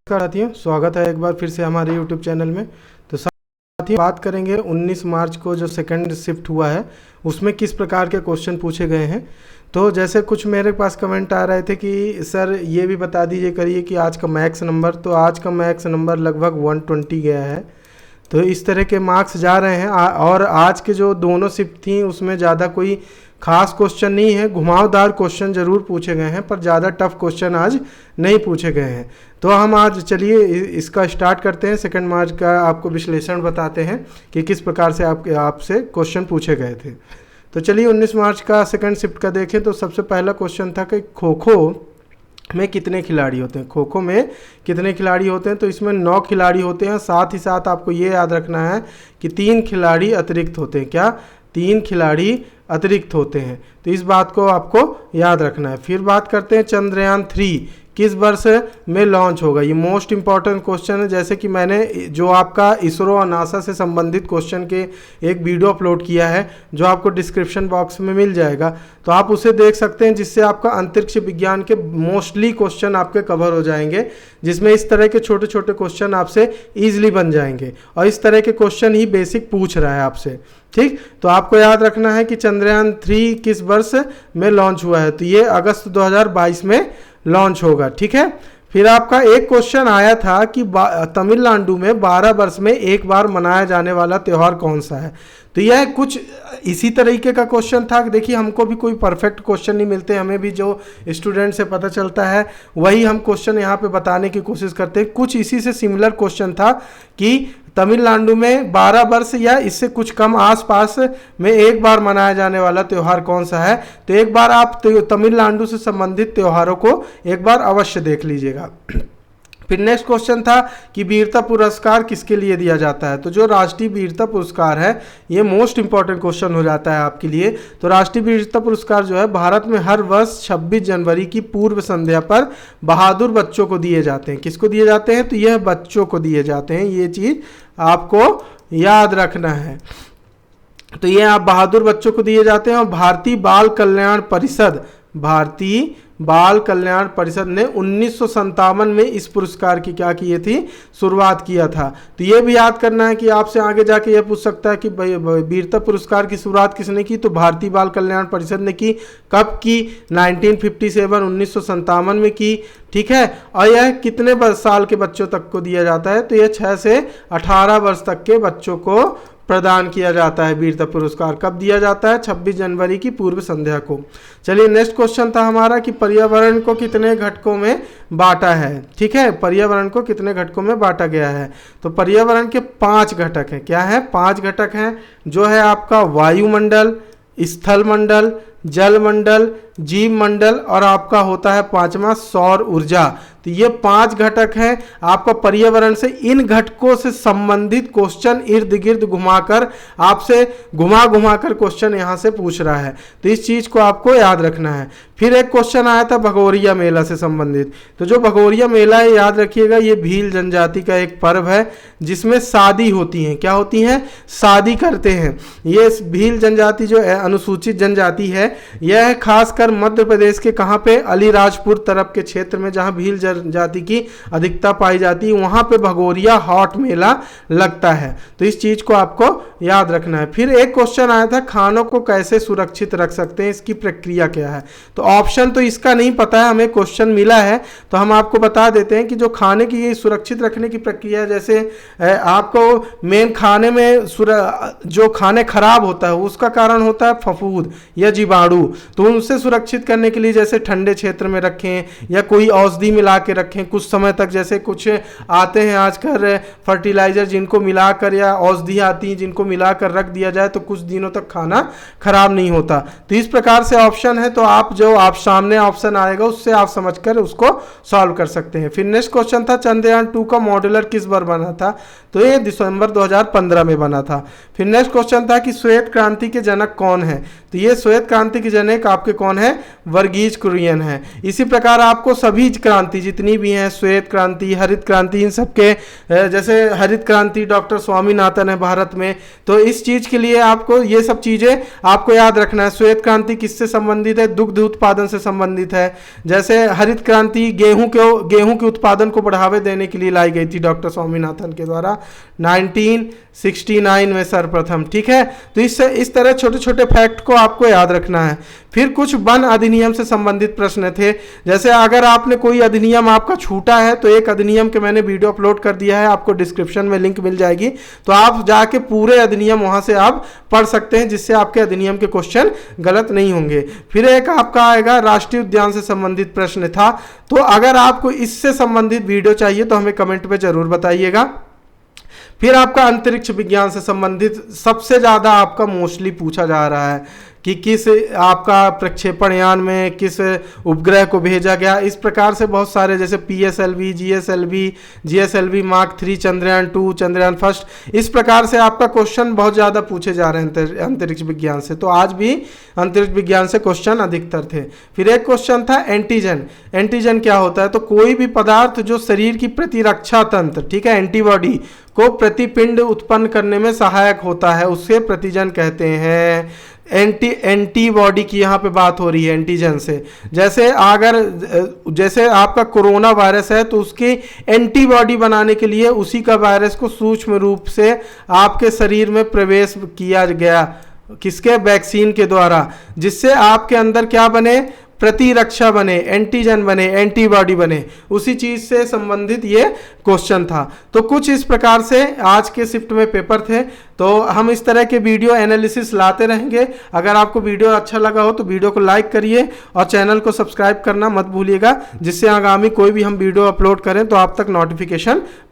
साथियों, स्वागत है एक बार फिर से हमारे YouTube चैनल में। तो साथियों, बात करेंगे 19 मार्च को जो सेकंड शिफ्ट हुआ है उसमें किस प्रकार के क्वेश्चन पूछे गए हैं। तो जैसे कुछ मेरे पास कमेंट आ रहे थे कि सर ये भी बता दीजिए करिए कि आज का मैक्स नंबर, तो आज का मैक्स नंबर लगभग 120 गया है। तो इस तरह के मार्क्स जा रहे हैं। और आज के जो दोनों शिफ्ट थी उसमें ज़्यादा कोई खास क्वेश्चन नहीं है, घुमावदार क्वेश्चन ज़रूर पूछे गए हैं पर ज़्यादा टफ क्वेश्चन आज नहीं पूछे गए हैं। तो हम आज चलिए इसका स्टार्ट करते हैं। सेकंड मार्च का आपको विश्लेषण बताते हैं कि किस प्रकार से आपसे क्वेश्चन पूछे गए थे। तो चलिए 19 मार्च का सेकंड शिफ्ट का देखें तो सबसे पहला क्वेश्चन था कि खो खो में कितने खिलाड़ी होते हैं। खो खो में कितने खिलाड़ी होते हैं, तो इसमें 9 खिलाड़ी होते हैं। साथ ही साथ आपको ये याद रखना है कि 3 खिलाड़ी अतिरिक्त होते हैं। क्या? 3 खिलाड़ी अतिरिक्त होते हैं। तो इस बात को आपको याद रखना है। फिर बात करते हैं चंद्रयान 3 किस वर्ष में लॉन्च होगा। ये मोस्ट इंपॉर्टेंट क्वेश्चन है। जैसे कि मैंने जो आपका इसरो और नासा से संबंधित क्वेश्चन के एक वीडियो अपलोड किया है जो आपको डिस्क्रिप्शन बॉक्स में मिल जाएगा, तो आप उसे देख सकते हैं, जिससे आपका अंतरिक्ष विज्ञान के मोस्टली क्वेश्चन आपके कवर हो जाएंगे, जिसमें इस तरह के छोटे छोटे क्वेश्चन आपसे ईजिली बन जाएंगे और इस तरह के क्वेश्चन ही बेसिक पूछ रहा है आपसे। ठीक, तो आपको याद रखना है कि चंद्रयान 3 किस वर्ष में लॉन्च हुआ है, तो ये अगस्त 2022 में लॉन्च होगा। ठीक है। फिर आपका एक क्वेश्चन आया था कि तमिलनाडु में 12 वर्ष में एक बार मनाया जाने वाला त्यौहार कौन सा है। तो यह कुछ इसी तरीके का क्वेश्चन था। देखिए, हमको भी कोई परफेक्ट क्वेश्चन नहीं मिलते, हमें भी जो स्टूडेंट से पता चलता है वही हम क्वेश्चन यहाँ पे बताने की कोशिश करते हैं। कुछ इसी से सिमिलर क्वेश्चन था कि तमिलनाडु में 12 वर्ष या इससे कुछ कम आसपास में एक बार मनाया जाने वाला त्यौहार कौन सा है। तो एक बार आप तमिलनाडु से संबंधित त्योहारों को एक बार अवश्य देख लीजिएगा। फिर नेक्स्ट क्वेश्चन था कि वीरता पुरस्कार किसके लिए दिया जाता है। तो जो राष्ट्रीय वीरता पुरस्कार है ये मोस्ट इंपॉर्टेंट क्वेश्चन हो जाता है आपके लिए। तो राष्ट्रीय वीरता पुरस्कार जो है भारत में हर वर्ष 26 जनवरी की पूर्व संध्या पर बहादुर बच्चों को दिए जाते हैं। किसको दिए जाते हैं? तो यह बच्चों को दिए जाते हैं। ये चीज़ आपको याद रखना है। तो ये आप बहादुर बच्चों को दिए जाते हैं। और भारतीय बाल कल्याण परिषद ने 1957 में इस पुरस्कार की क्या की थी? शुरुआत किया था। तो ये भी याद करना है कि आपसे आगे जाके ये पूछ सकता है कि वीरता पुरस्कार की शुरुआत किसने की। तो भारतीय बाल कल्याण परिषद ने की। कब की? 1957 में की। ठीक है। और यह कितने साल के बच्चों तक को दिया जाता है? तो यह 6 से 18 वर्ष तक के बच्चों को प्रदान किया जाता है वीरता पुरस्कार। कब दिया जाता है? 26 जनवरी की पूर्व संध्या को। चलिए नेक्स्ट क्वेश्चन था हमारा कि पर्यावरण को कितने घटकों में बांटा है। ठीक है, पर्यावरण को कितने घटकों में बांटा गया है। तो पर्यावरण के 5 घटक हैं। क्या है? 5 घटक हैं, जो है आपका वायुमंडल, स्थल मंडल, जल मंडल, जीव मंडल और आपका होता है 5वां सौर ऊर्जा। तो ये 5 घटक हैं आपका पर्यावरण से। इन घटकों से संबंधित क्वेश्चन इर्द गिर्द घुमाकर आपसे घुमा कर क्वेश्चन यहाँ से पूछ रहा है। तो इस चीज़ को आपको याद रखना है। फिर एक क्वेश्चन आया था भगोरिया मेला से संबंधित। तो जो भगोरिया मेला है, याद रखिएगा, ये भील जनजाति का एक पर्व है जिसमें शादी होती है। क्या होती हैं? शादी करते हैं। ये भील जनजाति जो अनुसूचित जनजाति है, यह खासकर मध्य प्रदेश के कहाँ पे? अलीराजपुर तरफ के क्षेत्र में, जहाँ भील जनजाति की अधिकता पाई जाती है, वहाँ पे भगोरिया हॉट मेला लगता है। तो इस चीज़ को आपको याद रखना है। फिर एक क्वेश्चन आया था खानों को कैसे सुरक्षित रख सकते हैं, इसकी प्रक्रिया क्या है। तो ऑप्शन तो इसका नहीं पता है, हमें क्वेश्चन मिला है तो हम आपको बता देते हैं कि जो खाने की ये सुरक्षित रखने की प्रक्रिया, जैसे आपको मेन खाने में जो खाने खराब होता है उसका कारण होता है फफूंद या जीवाणु। तो उनसे सुरक्षित करने के लिए जैसे ठंडे क्षेत्र में रखें या कोई औषधि मिला के रखें कुछ समय तक। जैसे कुछ आते हैं आजकल फर्टिलाइजर जिनको मिलाकर, या औषधि आती हैं जिनको मिलाकर रख दिया जाए तो कुछ दिनों तक खाना खराब नहीं होता। तो इस प्रकार से ऑप्शन है। तो आप सामने ऑप्शन आएगा उससे आप समझकर उसको सॉल्व कर सकते हैं। फिर नेक्स्ट क्वेश्चन था चंद्रयान 2 का मॉड्यूलर किस बार बना था। तो ये दिसंबर 2015 में बना था। फिर नेक्स्ट क्वेश्चन था कि श्वेत क्रांति के जनक कौन है। तो ये श्वेत क्रांति के जनक आपके कौन है? वर्गीज कुरियन है। इसी प्रकार आपको सभी क्रांति जितनी भी हैं, श्वेत क्रांति, हरित क्रांति, इन सबके जैसे हरित क्रांति डॉक्टर स्वामीनाथन है भारत में, तो इस चीज़ के लिए आपको ये सब चीज़ें आपको याद रखना है। श्वेत क्रांति किससे संबंधित है? दुग्ध उत्पादन से संबंधित है। जैसे हरित क्रांति गेहूं के उत्पादन को बढ़ावा देने के लिए लाई गई थी डॉक्टर स्वामीनाथन के द्वारा 1969 में सर्वप्रथम। ठीक है, तो इस तरह छोटे छोटे फैक्ट को आपको याद रखना है। फिर कुछ वन अधिनियम से संबंधित प्रश्न थे, जैसे अगर आपने कोई अधिनियम आपका छूटा है तो एक अधिनियम के मैंने वीडियो अपलोड कर दिया है, आपको डिस्क्रिप्शन में लिंक मिल जाएगी, तो आप जाके पूरे अधिनियम वहां से आप पढ़ सकते हैं, जिससे आपके अधिनियम के क्वेश्चन गलत नहीं होंगे। फिर एक आपका आएगा राष्ट्रीय उद्यान से संबंधित प्रश्न था, तो अगर आपको इससे संबंधित वीडियो चाहिए तो हमें कमेंट में जरूर बताइएगा। फिर आपका अंतरिक्ष विज्ञान से संबंधित सबसे ज़्यादा आपका मोस्टली पूछा जा रहा है कि किस आपका प्रक्षेपण यान में किस उपग्रह को भेजा गया। इस प्रकार से बहुत सारे जैसे PSLV, GSLV Mark 3, Chandrayaan 2, Chandrayaan first, इस प्रकार से आपका क्वेश्चन बहुत ज़्यादा पूछे जा रहे हैं अंतरिक्ष विज्ञान से। तो आज भी अंतरिक्ष विज्ञान से क्वेश्चन अधिकतर थे। फिर एक क्वेश्चन था एंटीजन। एंटीजन क्या होता है? तो कोई भी पदार्थ जो शरीर की प्रतिरक्षा तंत्र, ठीक है, एंटीबॉडी को प्रतिपिंड उत्पन्न करने में सहायक होता है, उससे प्रतिजन कहते हैं। एंटीबॉडी की यहाँ पे बात हो रही है एंटीजन से। जैसे आपका कोरोना वायरस है तो उसकी एंटीबॉडी बनाने के लिए उसी का वायरस को सूक्ष्म रूप से आपके शरीर में प्रवेश किया गया, किसके? वैक्सीन के द्वारा, जिससे आपके अंदर क्या बने? प्रतिरक्षा बने, एंटीजन बने, एंटीबॉडी बने। उसी चीज से संबंधित ये क्वेश्चन था। तो कुछ इस प्रकार से आज के शिफ्ट में पेपर थे। तो हम इस तरह के वीडियो एनालिसिस लाते रहेंगे। अगर आपको वीडियो अच्छा लगा हो तो वीडियो को लाइक करिए और चैनल को सब्सक्राइब करना मत भूलिएगा, जिससे आगामी कोई भी हम वीडियो अपलोड करें तो आप तक नोटिफिकेशन